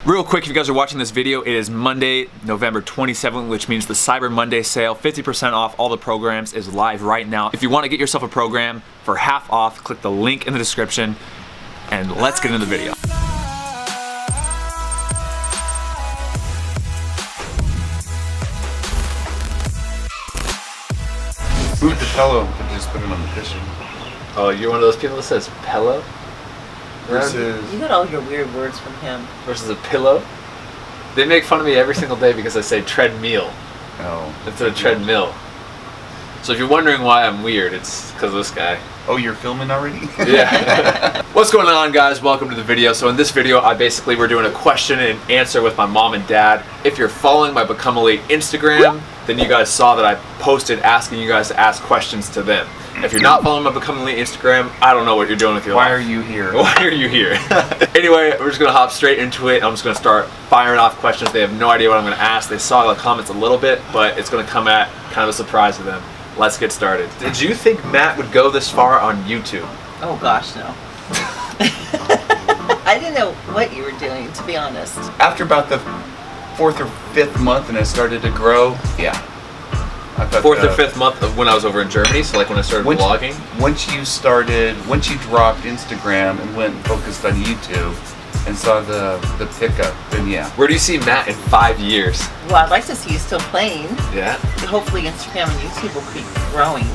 Real quick, if you guys are watching this video, it is Monday, November 27th, which means the Cyber Monday sale, 50% off all the programs, is live right now. If you want to get yourself a program for half off, click the link in the description, and let's get into the video. Move the pillow and just put it on the cushion. Oh, you're one of those people that says pillow? Versus... You got all your weird words from him. Versus a pillow? They make fun of me every single day because I say treadmill instead of treadmill. So if you're wondering why I'm weird, it's because of this guy. Oh, you're filming already? Yeah. What's going on, guys? Welcome to the video. So in this video, we're doing a question and answer with my mom and dad. If you're following my Become Elite Instagram, then you guys saw that I posted asking you guys to ask questions to them. If you're not following my Become Elite Instagram, I don't know what you're doing with your life. Why are you here? Why are you here? Anyway, we're just going to hop straight into it. I'm just going to start firing off questions. They have no idea what I'm going to ask. They saw the comments a little bit, but it's going to come at kind of a surprise to them. Let's get started. Did you think Matt would go this far on YouTube? Oh gosh, no. I didn't know what you were doing, to be honest. After about the 4th or 5th month and it started to grow, yeah. I thought, 4th or 5th month of when I was over in Germany, so like when I started vlogging? Once you dropped Instagram and went and focused on YouTube and saw the pickup, then yeah. Where do you see Matt in 5 years? Well, I'd like to see you still playing. Yeah. Hopefully Instagram and YouTube will keep growing.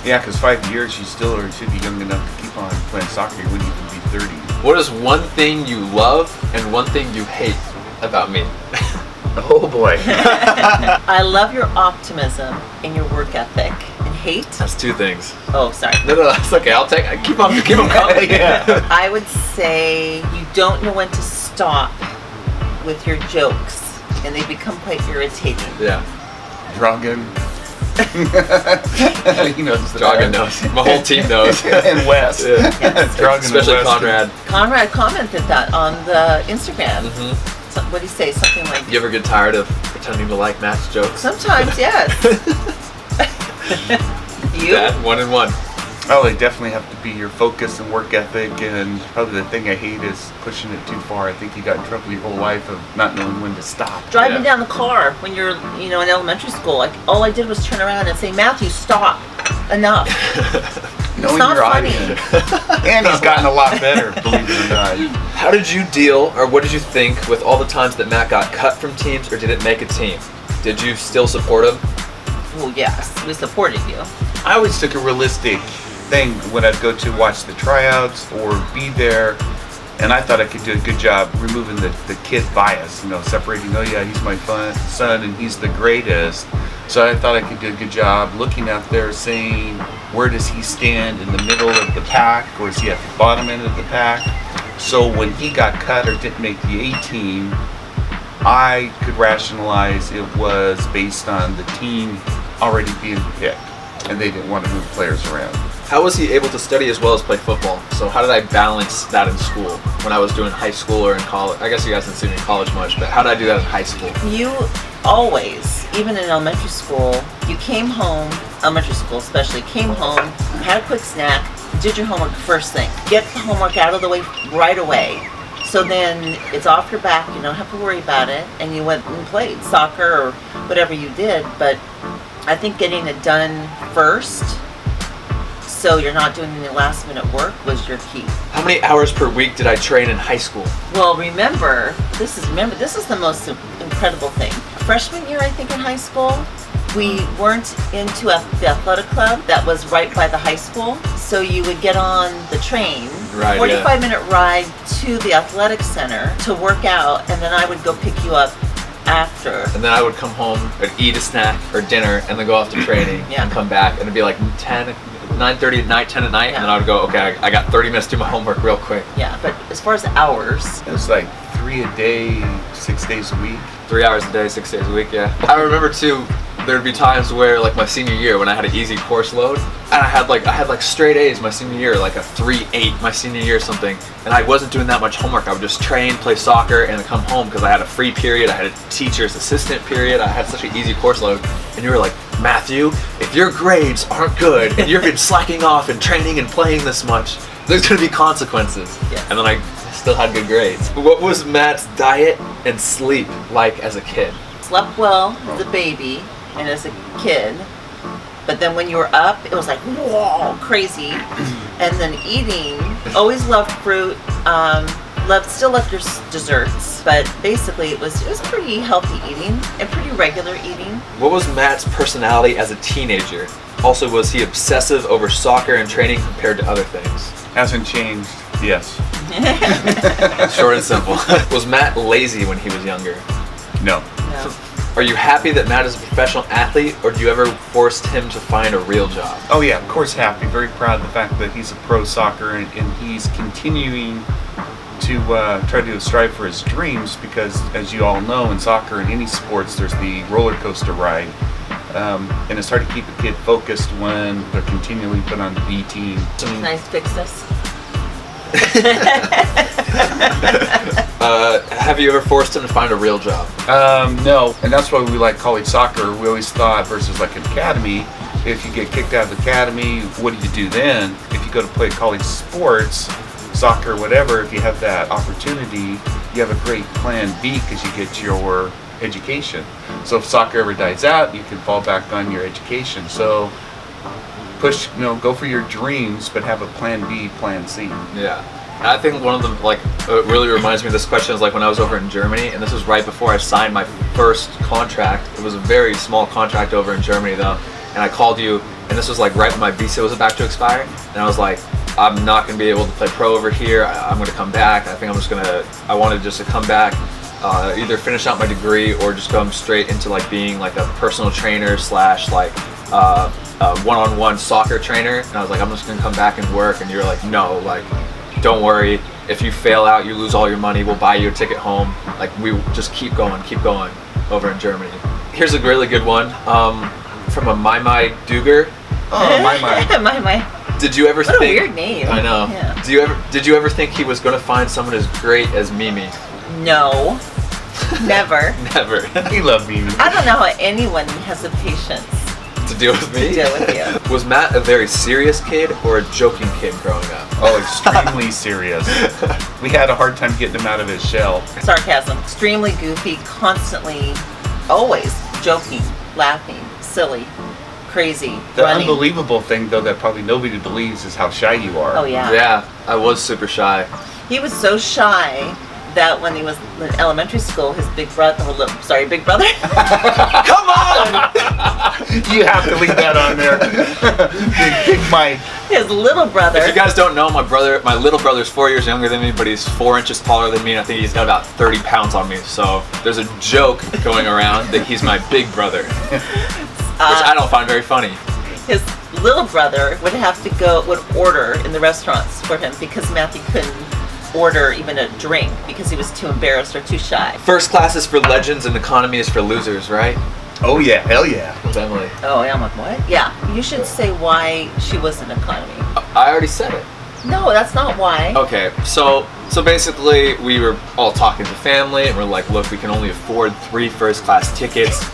Yeah, because 5 years you still should be young enough to keep on playing soccer. You wouldn't even be 30. What is one thing you love and one thing you hate about me? Oh boy. I love your optimism and your work ethic. And hate? That's 2 things. Oh, sorry. No, it's okay. I'll keep on coming. Yeah. I would say you don't know when to stop with your jokes, and they become quite irritating. Yeah. Dragon. He knows the Dragon knows. My whole team knows. And Wes. Yeah. Dragon Especially and Wes. Conrad. Conrad commented that on the Instagram. Mm-hmm. So, what do you say? Something like, You ever get tired of pretending to like Matt's jokes? sometimes, yes. You? That 1 and 1. Oh, they definitely have to be your focus and work ethic, and probably the thing I hate is pushing it too far. I think you got in trouble your whole life of not knowing when to stop. Driving down the car when you're, in elementary school, like all I did was turn around and say, Matthew, stop. Enough. Knowing not your funny. audience. And he's gotten a lot better, believe it or not. How did you deal, or what did you think with all the times that Matt got cut from teams or didn't make a team? Did you still support him? Well, yes, we supported you. I always took a realistic thing when I'd go to watch the tryouts or be there, and I thought I could do a good job removing the kid bias, separating, oh yeah, he's my son and he's the greatest. So I thought I could do a good job looking out there saying, where does he stand in the middle of the pack, or is he at the bottom end of the pack? So when he got cut or didn't make the A team, I could rationalize it was based on the team already being picked, and they didn't want to move players around. How was he able to study as well as play football? So how did I balance that in school when I was doing high school or in college? I guess you guys didn't see me in college much, but how did I do that in high school? You always, even in elementary school, you came home, elementary school especially, came home, had a quick snack, did your homework first thing. Get the homework out of the way right away. So then it's off your back, you don't have to worry about it, and you went and played soccer or whatever you did. But I think getting it done first, so you're not doing any last minute work, was your key. How many hours per week did I train in high school? Well, remember, this is the most incredible thing. Freshman year, I think, in high school, we weren't into the athletic club that was right by the high school. So you would get on the train, 45-minute ride to the athletic center to work out, and then I would go pick you up after. And then I would come home, I'd eat a snack or dinner, and then go off to training and come back, and it'd be like 9:30 at night, 10 at night, and then I would go, okay, I got 30 minutes to do my homework real quick. Yeah, but as far as hours, It was like 3 a day, 6 days a week. 3 hours a day, 6 days a week, yeah. I remember too, there'd be times where, like my senior year, when I had an easy course load, and I had like straight A's my senior year, like a 3.8 my senior year or something, and I wasn't doing that much homework. I would just train, play soccer, and then come home because I had a free period, I had a teacher's assistant period, I had such an easy course load, and you were like, Matthew, if your grades aren't good and you've been slacking off and training and playing this much, there's gonna be consequences. Yes. And then I still had good grades. What was Matt's diet and sleep like as a kid? Slept well as a baby and as a kid, but then when you were up, it was like, whoa, crazy. And then eating, always loved fruit, still loved your desserts, but basically it was pretty healthy eating and pretty regular eating. What was Matt's personality as a teenager? Also, was he obsessive over soccer and training compared to other things? Hasn't changed. Yes. Short and simple. Was Matt lazy when he was younger? No. No. Are you happy that Matt is a professional athlete, or do you ever forced him to find a real job? Oh yeah, of course happy. Very proud of the fact that he's a pro soccer and he's continuing to try to strive for his dreams, because as you all know, in soccer and any sports, there's the roller coaster ride. And it's hard to keep a kid focused when they're continually put on the B team. Can I fix this? Have you ever forced him to find a real job? No, and that's why we like college soccer. We always thought versus like an academy, if you get kicked out of the academy, what do you do then? If you go to play college sports, soccer, whatever, if you have that opportunity, you have a great plan B because you get your education. So if soccer ever dies out, you can fall back on your education. So push, go for your dreams, but have a plan B, plan C. Yeah. And I think one of them, it really reminds me of this question is like when I was over in Germany, and this was right before I signed my first contract. It was a very small contract over in Germany though, and I called you, and this was like right when my visa was about to expire, and I was like, I'm not going to be able to play pro over here. I'm going to come back. I think I wanted just to come back, either finish out my degree or just come straight into like being like a personal trainer slash like one-on-one soccer trainer. And I was like, I'm just going to come back and work. And you're like, no, like, don't worry. If you fail out, you lose all your money. We'll buy you a ticket home. Like, we just keep going over in Germany. Here's a really good one from a My Duger. Oh, my. Did you ever What think? a weird name. I know. Yeah. Did you ever think he was going to find someone as great as Mimi? No. Never. Never. He loved me. I don't know how anyone has the patience To deal with me? to deal with you. Was Matt a very serious kid or a joking kid growing up? Oh, extremely serious. We had a hard time getting him out of his shell. Sarcasm. Extremely goofy, constantly, always joking, laughing, silly, crazy, The running. unbelievable thing, though, that probably nobody believes is how shy you are. Oh yeah. Yeah, I was super shy. He was so shy that when he was in elementary school, his big brother. Come on! You have to leave that on there. Big Mike. His little brother. If you guys don't know, my little brother's 4 years younger than me, but he's 4 inches taller than me, and I think he's got about 30 pounds on me. So there's a joke going around that he's my big brother, which I don't find very funny. His little brother would order in the restaurants for him because Matthew couldn't order even a drink because he was too embarrassed or too shy. First class is for legends and economy is for losers, right? Oh yeah, hell yeah. With Emily. Oh, yeah, I'm like, what? Yeah, you should say why she was in economy. I already said it. No, that's not why. Okay, so basically we were all talking to family and we're like, look, we can only afford 3 first class tickets.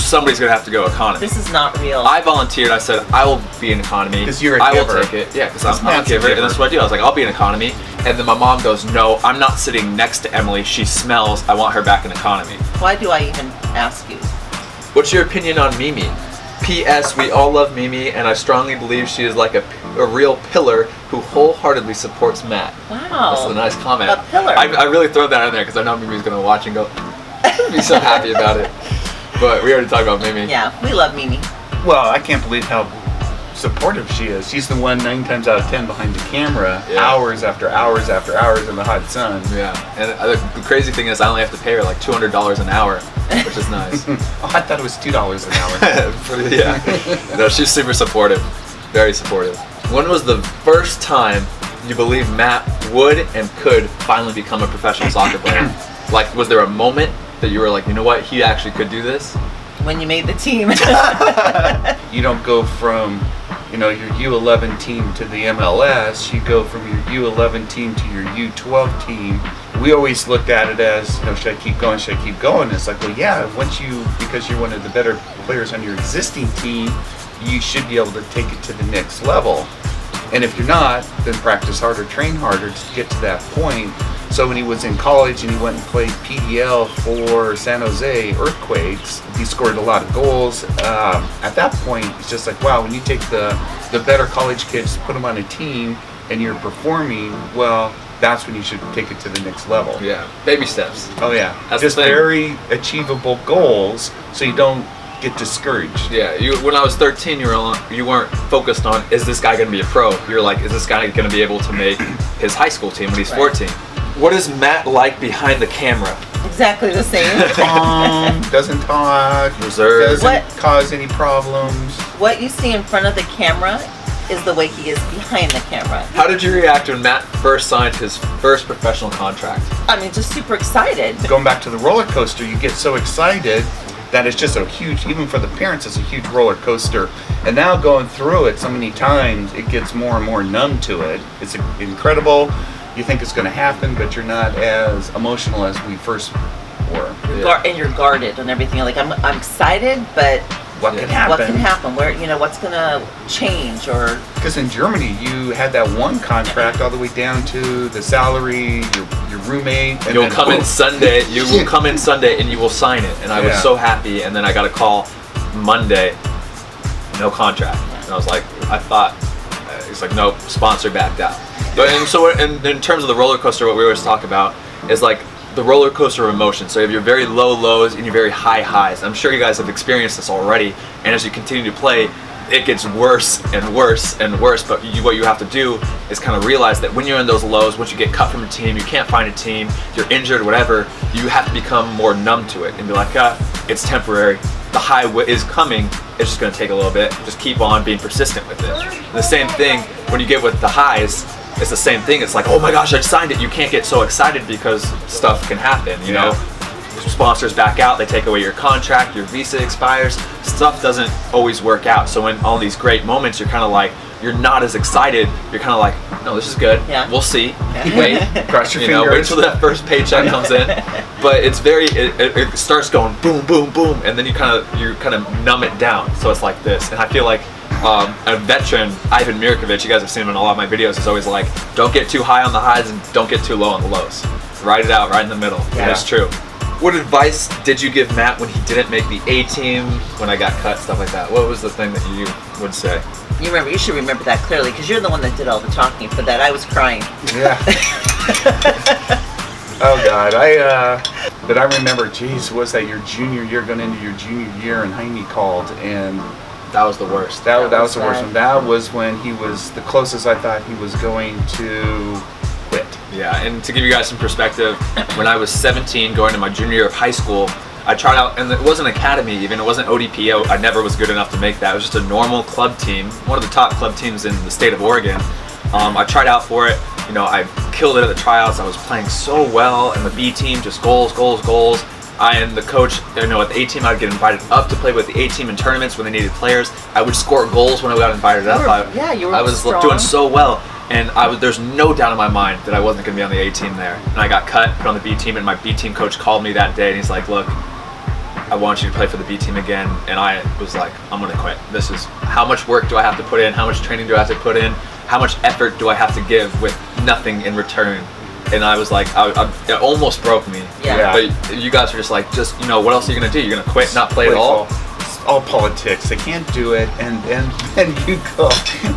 Somebody's gonna have to go economy. This is not real. I volunteered. I said I will be in economy. 'Cause you're a I will giver. take it. Yeah, because I'm a Matt's a giver, and giver. that's what I do. I was like, I'll be in economy, and then my mom goes, no, I'm not sitting next to Emily. She smells. I want her back in economy. Why do I even ask you? What's your opinion on Mimi? P.S. We all love Mimi, and I strongly believe she is like a real pillar who wholeheartedly supports Matt. Wow. That's a nice comment. A pillar. I really throw that in there because I know Mimi's gonna watch and go, I'm gonna be so happy about it. But we already talked about Mimi. Yeah, we love Mimi. Well, I can't believe how supportive she is. She's the one 9 times out of 10 behind the camera, Yeah. hours after hours after hours in the hot sun. Yeah, and the crazy thing is I only have to pay her like $200 an hour, which is nice. Oh, I thought it was $2 an hour. Yeah. No, she's super supportive. Very supportive. When was the first time you believe Matt would and could finally become a professional soccer player? Like, was there a moment that you were like, you know what, he actually could do this? When you made the team. You don't go from, your U11 team to the MLS. You go from your U11 team to your U12 team. We always looked at it as, should I keep going? Should I keep going? It's like, well, yeah, because you're one of the better players on your existing team, you should be able to take it to the next level. And if you're not, then practice harder, train harder to get to that point. So when he was in college and he went and played PDL for San Jose Earthquakes, he scored a lot of goals. At that point, it's just like, wow, when you take the better college kids, put them on a team, and you're performing, well, that's when you should take it to the next level. Yeah, baby steps. Oh yeah, That's just the thing. very achievable goals, so you don't get discouraged. Yeah, when I was 13, you weren't focused on, is this guy going to be a pro? You're like, is this guy going to be able to make his high school team when he's 14? What is Matt like behind the camera? Exactly the same. Calm, doesn't talk, Reserved. doesn't cause any problems. What you see in front of the camera is the way he is behind the camera. How did you react when Matt first signed his first professional contract? I mean, just super excited. Going back to the roller coaster, you get so excited that it's just a huge, even for the parents, it's a huge roller coaster. And now going through it so many times, it gets more and more numb to it. It's incredible. You think it's going to happen, but you're not as emotional as we first were. And you're guarded and everything. Like, I'm excited, but What can happen? what can happen? Where, what's gonna change? Or Because in Germany, you had that one contract all the way down to the salary, your roommate. And You'll then, come in Sunday. You will come in Sunday and you will sign it. And I was Yeah. so happy. And then I got a call Monday, no contract. And I was like, I thought, it's like, nope, sponsor backed out. But and so in terms of the roller coaster, what we always talk about is like the roller coaster of emotion. So you have your very low lows and your very high highs. I'm sure you guys have experienced this already. And as you continue to play, it gets worse and worse and worse. But what you have to do is kind of realize that when you're in those lows, once you get cut from a team, you can't find a team, you're injured, whatever, you have to become more numb to it and be like, it's temporary. The high is coming. It's just going to take a little bit. Just keep on being persistent with it. The same thing when you get with the highs. It's the same thing. It's like, oh my gosh, I signed it. You can't get so excited because stuff can happen, you know? Sponsors back out, they take away your contract, your visa expires, stuff doesn't always work out. So in all these great moments, you're kind of like, you're not as excited. You're kind of like, no, this is good. Yeah. We'll see. Yeah. Wait, Cross your wait fingers. till that first paycheck comes in. But it's it starts going boom, boom, boom, and then you kind of numb it down. So it's like this, and I feel like a veteran, Ivan Mirkovic, you guys have seen him in a lot of my videos, is always like, don't get too high on the highs and don't get too low on the lows. Ride it out right in the middle. Yeah. And it's true. What advice did you give Matt when he didn't make the A team, when I got cut, stuff like that? What was the thing that you would say? you should remember that clearly because you're the one that did all the talking for that. I was crying. Yeah. Oh God, but I remember, geez, was that your junior year, going into your junior year, and Jaime called, and That was the worst. that was the worst bad. one. That was when he was the closest I thought he was going to quit. Yeah, and to give you guys some perspective, when I was 17, going to my junior year of high school, I tried out, and it wasn't academy even, it wasn't ODP, I never was good enough to make that. It was just a normal club team, one of the top club teams in the state of Oregon. I tried out for it, I killed it at the tryouts, I was playing so well, and the B team, just goals, goals, goals. And the coach, at the A team, I'd get invited up to play with the A team in tournaments when they needed players. I would score goals when I got invited up. You were I was strong. doing so well. And there's no doubt in my mind that I wasn't going to be on the A team there. And I got cut, put on the B team, and my B team coach called me that day, and he's like, look, I want you to play for the B team again. And I was like, I'm going to quit. This is, how much work do I have to put in? How much training do I have to put in? How much effort do I have to give with nothing in return? And I was like, it almost broke me. Yeah. But you guys are just like, what else are you going to do? You're going to quit, not play at all? It's all politics. They can't do it, and then you go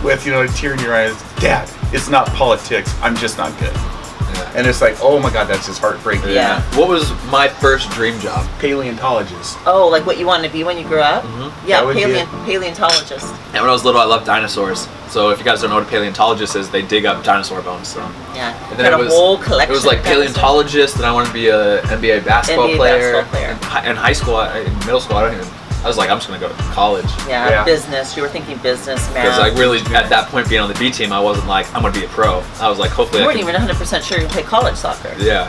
with a tear in your eyes. Dad, it's not politics. I'm just not good. Yeah. And it's like, oh my God, that's just heartbreaking. Yeah. What was my first dream job? Paleontologist. Oh, like what you wanted to be when you grew up? Mm-hmm. Yeah, That would be it. paleontologist. And when I was little, I loved dinosaurs. So if you guys don't know what a paleontologist is, they dig up dinosaur bones. So. Yeah. And then Had a whole collection. It was like of dinosaurs. paleontologist, and I wanted to be a NBA basketball NBA player. basketball player. In high school, in middle school, I was like, I'm just gonna go to college. Yeah, business. You were thinking business, math. Because I really, at that point, being on the B team, I wasn't like, I'm gonna be a pro. I was like, hopefully You I weren't can. even 100% sure you could play college soccer. Yeah.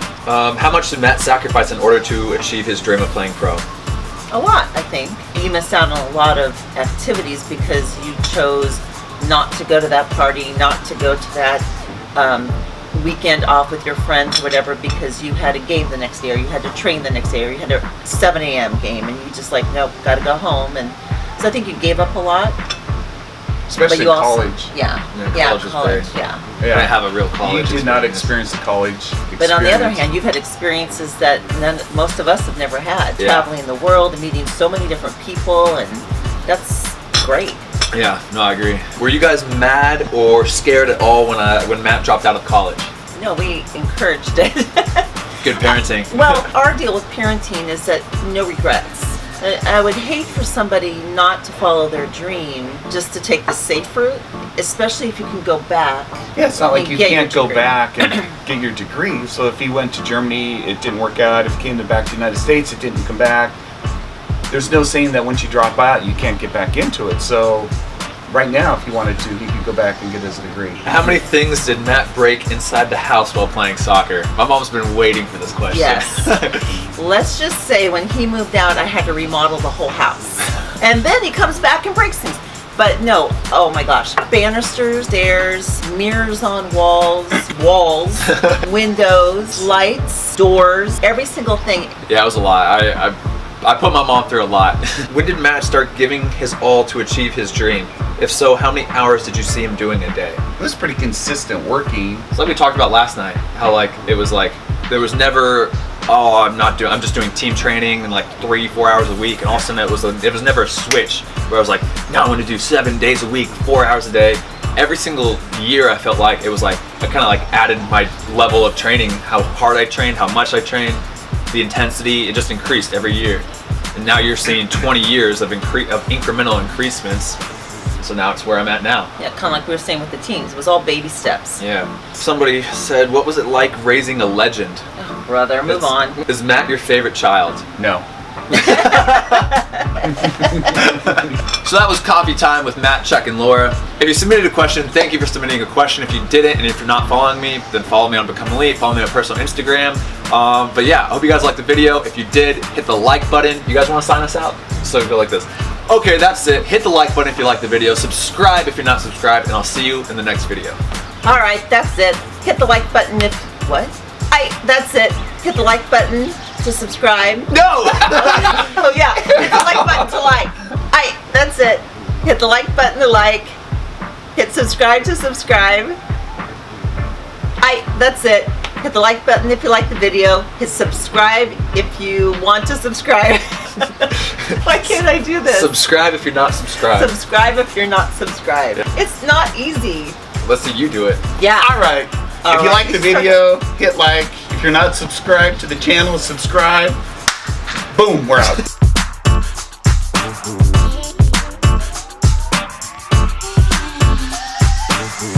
How much did Matt sacrifice in order to achieve his dream of playing pro? A lot, I think. You missed out on a lot of activities because you chose not to go to that party, not to go to that weekend off with your friends or whatever because you had a game the next day or you had to train the next day or you had a 7 a.m. game and you just like, nope, gotta go home. And so I think you gave up a lot. especially you also, college. yeah, college was college, great. yeah. I didn't have a real college. You did not experience. experience the college experience. But on the other hand, you've had experiences that most of us have never had. Yeah. Traveling the world and meeting so many different people, and that's great. Yeah, no, I agree. Were you guys mad or scared at all when Matt dropped out of college? No, we encouraged it. Good parenting. Well, our deal with parenting is that no regrets. I would hate for somebody not to follow their dream just to take the safe route, especially if you can go back. Yeah, it's not like and you get your can't go degree. back and get your degree. So if he went to Germany, it didn't work out. If he came back to the United States, it didn't come back. There's no saying that once you drop out, you can't get back into it. So right now, if he wanted to, he could go back and get his degree. How many things did Matt break inside the house while playing soccer? My mom's been waiting for this question. Yes. Let's just say when he moved out, I had to remodel the whole house. And then he comes back and breaks things. But no, oh my gosh, banisters, stairs, mirrors on walls, windows, lights, doors, every single thing. Yeah, it was a lot. I put my mom through a lot. When did Matt start giving his all to achieve his dream? If so, how many hours did you see him doing a day? It was pretty consistent working. It's like we talked about last night, how like it was like there was never, oh, I'm just doing team training and like 3-4 hours a week, and all of a sudden it was never a switch where I was like, no, I'm gonna do 7 days a week, 4 hours a day. Every single year I felt like it was like I kind of like added my level of training, how hard I trained, how much I trained, the intensity, it just increased every year. And now you're seeing 20 years of incremental increasements. So now it's where I'm at now. Yeah, kind of like we were saying with the teams. It was all baby steps. Yeah. Somebody said, what was it like raising a legend? Oh, brother, move on. Is Matt your favorite child? No. So that was coffee time with Matt, Chuck, and Laura. If you submitted a question, thank you for submitting a question. If you didn't, and if you're not following me, then follow me on Become Elite, follow me on personal Instagram. But yeah, I hope you guys liked the video. If you did, hit the like button. You guys want to sign us out? So we go like this. Okay, that's it. Hit the like button if you like the video. Subscribe if you're not subscribed, and I'll see you in the next video. All right, that's it. Hit the like button if what? That's it. Hit the like button to subscribe. No! Oh yeah, hit the like button to like. That's it. Hit the like button to like. Hit subscribe to subscribe. That's it. Hit the like button if you like the video. Hit subscribe if you want to subscribe. Why can't I do this? Subscribe if you're not subscribed. Subscribe if you're not subscribed. It's not easy. Let's see you do it. Yeah. All right. If you like the video, hit like. If you're not subscribed to the channel, subscribe. Boom, we're out.